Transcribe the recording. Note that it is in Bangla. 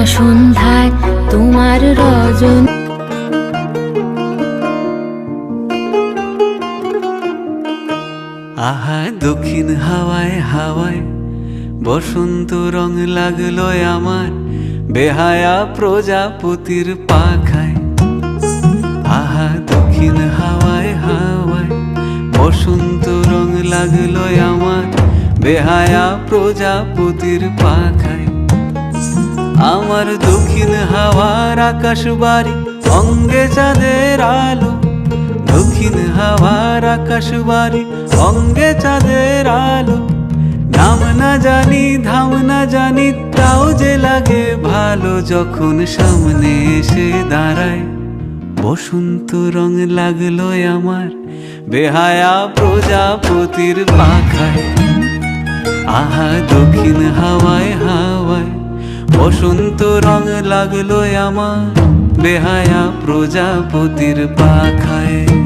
সন্ধ্যায় তোমার রজন আহা দক্ষিণ হাওয়ায় হাওয়ায় বসন্ত রং লাগলো আমার বেহায়া প্রজাপতির পাখায়। আহা দক্ষিণ হাওয়ায় হাওয়ায় বসন্ত রং লাগলো আমার বেহায়া প্রজাপতির পাখায়। আমার দক্ষিণ হাওয়ার আকাশ বাড়ি অঙ্গে চাঁদের আলো, দক্ষিণ হাওয়ার আকাশ বাড়ি অঙ্গে চাঁদের আলো। নাম না জানি ধাম না জানি তাও যে লাগে ভালো যখন সামনে এসে দাঁড়ায়। বসন্ত রং লাগলো আমার বেহায়া প্রজাপতির পাখায়। আহা দক্ষিণ হাওয়ায় হাওয়ায় বসন্ত রং লাগলো আমার বেহায়া প্রজাপতির পাখায়।